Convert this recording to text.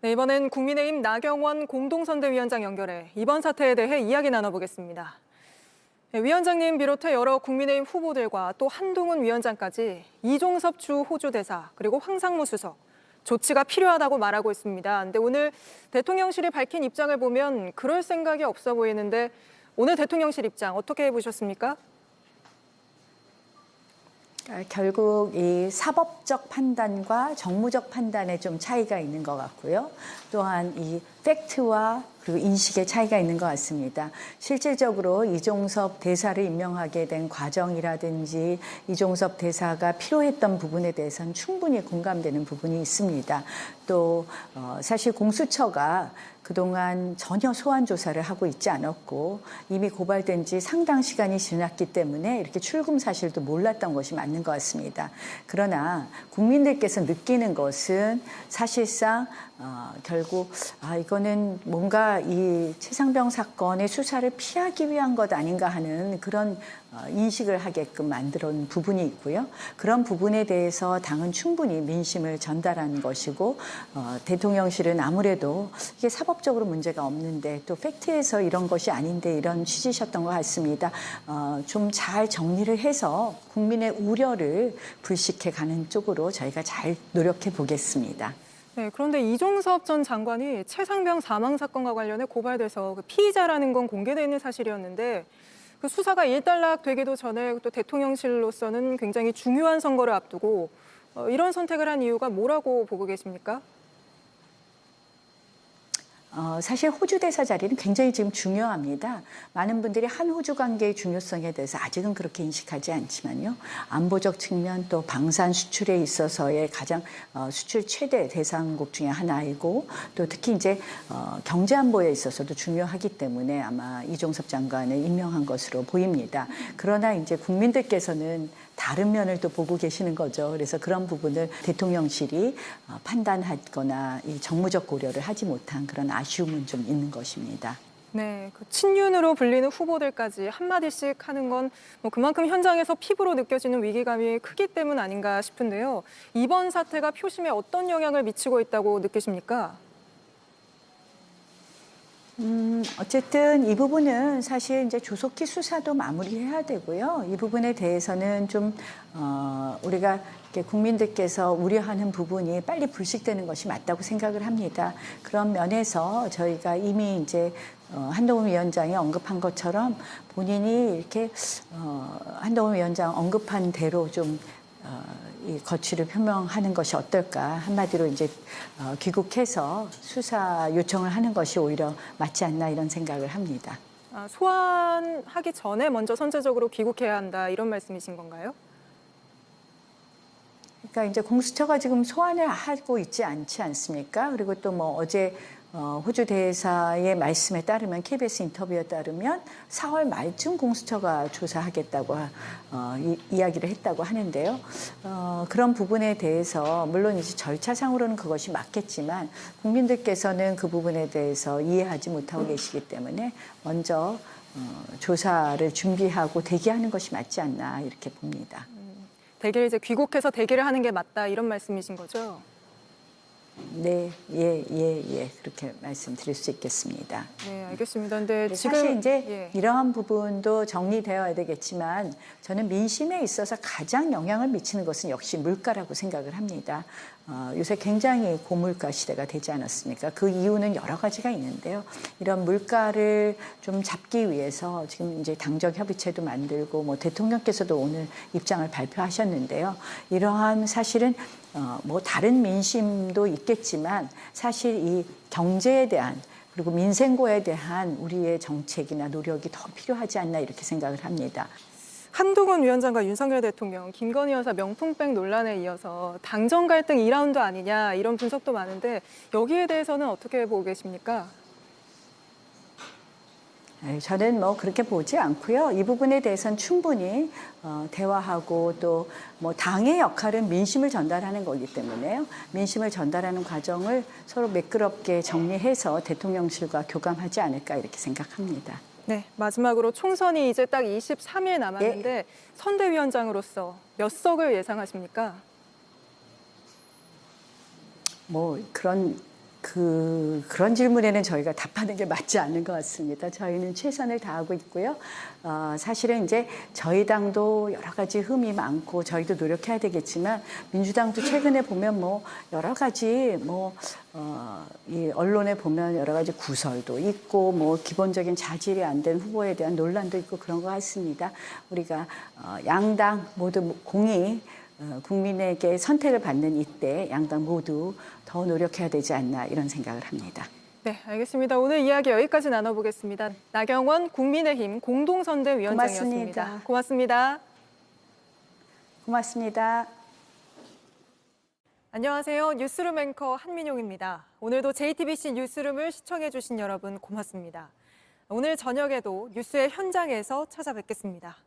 네, 이번엔 국민의힘 나경원 공동선대위원장 연결해 이번 사태에 대해 이야기 나눠보겠습니다. 네, 위원장님 비롯해 여러 국민의힘 후보들과 또 한동훈 위원장까지 이종섭 주 호주 대사 그리고 황상무 수석 조치가 필요하다고 말하고 있습니다. 근데 오늘 대통령실이 밝힌 입장을 보면 그럴 생각이 없어 보이는데 오늘 대통령실 입장 어떻게 보셨습니까? 결국 이 사법적 판단과 정무적 판단에 좀 차이가 있는 것 같고요. 또한 이 팩트와 그리고 인식의 차이가 있는 것 같습니다. 실질적으로 이종섭 대사를 임명하게 된 과정이라든지 이종섭 대사가 필요했던 부분에 대해서는 충분히 공감되는 부분이 있습니다. 또 사실 공수처가 그동안 전혀 소환 조사를 하고 있지 않았고 이미 고발된 지 상당 시간이 지났기 때문에 이렇게 출금 사실도 몰랐던 것이 맞는 것 같습니다. 그러나 국민들께서 느끼는 것은 사실상 결국 이거는 뭔가 이 최상병 사건의 수사를 피하기 위한 것 아닌가 하는 그런 인식을 하게끔 만들어 놓은 부분이 있고요. 그런 부분에 대해서 당은 충분히 민심을 전달한 것이고 대통령실은 아무래도 이게 사법적으로 문제가 없는데 또 팩트에서 이런 것이 아닌데 이런 취지셨던 것 같습니다. 좀 잘 정리를 해서 국민의 우려를 불식해 가는 쪽으로 저희가 잘 노력해 보겠습니다. 네, 그런데 이종섭 전 장관이 최상병 사망 사건과 관련해 고발돼서 그 피의자라는 건 공개되어 있는 사실이었는데 그 수사가 일단락되기도 전에 또 대통령실로서는 굉장히 중요한 선거를 앞두고 이런 선택을 한 이유가 뭐라고 보고 계십니까? 사실 호주 대사 자리는 굉장히 지금 중요합니다. 많은 분들이 한호주 관계의 중요성에 대해서 아직은 그렇게 인식하지 않지만요. 안보적 측면 또 방산 수출에 있어서의 가장 수출 최대 대상국 중에 하나이고 또 특히 이제 경제 안보에 있어서도 중요하기 때문에 아마 이종섭 장관을 임명한 것으로 보입니다. 그러나 이제 국민들께서는 다른 면을 또 보고 계시는 거죠. 그래서 그런 부분을 대통령실이 판단하거나 이 정무적 고려를 하지 못한 그런 아쉬움은 좀 있는 것입니다. 네, 그 친윤으로 불리는 후보들까지 한마디씩 하는 건 뭐 그만큼 현장에서 피부로 느껴지는 위기감이 크기 때문 아닌가 싶은데요. 이번 사태가 표심에 어떤 영향을 미치고 있다고 느끼십니까? 어쨌든 이 부분은 사실 이제 조속히 수사도 마무리해야 되고요. 이 부분에 대해서는 좀 우리가 이렇게 국민들께서 우려하는 부분이 빨리 불식되는 것이 맞다고 생각을 합니다. 그런 면에서 저희가 이미 이제 한동훈 위원장이 언급한 것처럼 본인이 이렇게 한동훈 위원장 언급한 대로 좀 이 거취를 표명하는 것이 어떨까. 한마디로 이제 귀국해서 수사 요청을 하는 것이 오히려 맞지 않나 이런 생각을 합니다. 소환하기 전에 먼저 선제적으로 귀국해야 한다 이런 말씀이신 건가요? 그러니까 이제 공수처가 지금 소환을 하고 있지 않지 않습니까? 그리고 또 뭐 어제 호주 대사의 말씀에 따르면 KBS 인터뷰에 따르면 4월 말쯤 공수처가 조사하겠다고 이야기를 했다고 하는데요. 그런 부분에 대해서 물론 이제 절차상으로는 그것이 맞겠지만 국민들께서는 그 부분에 대해서 이해하지 못하고 계시기 때문에 먼저 조사를 준비하고 대기하는 것이 맞지 않나 이렇게 봅니다. 대개를 이제 귀국해서 대기를 하는 게 맞다 이런 말씀이신 거죠? 네, 예. 그렇게 말씀드릴 수 있겠습니다. 네, 알겠습니다. 근데 지금 사실 이제 예. 이러한 부분도 정리되어야 되겠지만 저는 민심에 있어서 가장 영향을 미치는 것은 역시 물가라고 생각을 합니다. 요새 굉장히 고물가 시대가 되지 않았습니까? 그 이유는 여러 가지가 있는데요. 이런 물가를 좀 잡기 위해서 지금 이제 당적 협의체도 만들고 뭐 대통령께서도 오늘 입장을 발표하셨는데요. 이러한 사실은 뭐 다른 민심도 있겠지만 사실 이 경제에 대한 그리고 민생고에 대한 우리의 정책이나 노력이 더 필요하지 않나 이렇게 생각을 합니다. 한동훈 위원장과 윤석열 대통령, 김건희 여사 명품백 논란에 이어서 당정 갈등 2라운드 아니냐 이런 분석도 많은데 여기에 대해서는 어떻게 보고 계십니까? 저는 뭐 그렇게 보지 않고요. 이 부분에 대해서는 충분히 대화하고 또 뭐 당의 역할은 민심을 전달하는 거기 때문에요. 민심을 전달하는 과정을 서로 매끄럽게 정리해서 대통령실과 교감하지 않을까 이렇게 생각합니다. 네, 마지막으로 총선이 이제 딱 23일 남았는데 선대위원장으로서 몇 석을 예상하십니까? 뭐 그런 그런 질문에는 저희가 답하는 게 맞지 않는 것 같습니다. 저희는 최선을 다하고 있고요. 사실은 이제 저희 당도 여러 가지 흠이 많고 저희도 노력해야 되겠지만 민주당도 최근에 보면 뭐 여러 가지 이 언론에 보면 여러 가지 구설도 있고 뭐 기본적인 자질이 안 된 후보에 대한 논란도 있고 그런 것 같습니다. 우리가 양당 모두 공히 국민에게 선택을 받는 이때 양당 모두 더 노력해야 되지 않나 이런 생각을 합니다. 네, 알겠습니다. 오늘 이야기 여기까지 나눠보겠습니다. 나경원 국민의힘 공동선대위원장이었습니다. 고맙습니다. 고맙습니다. 안녕하세요. 뉴스룸 앵커 한민용입니다. 오늘도 JTBC 뉴스룸을 시청해주신 여러분 고맙습니다. 오늘 저녁에도 뉴스의 현장에서 찾아뵙겠습니다.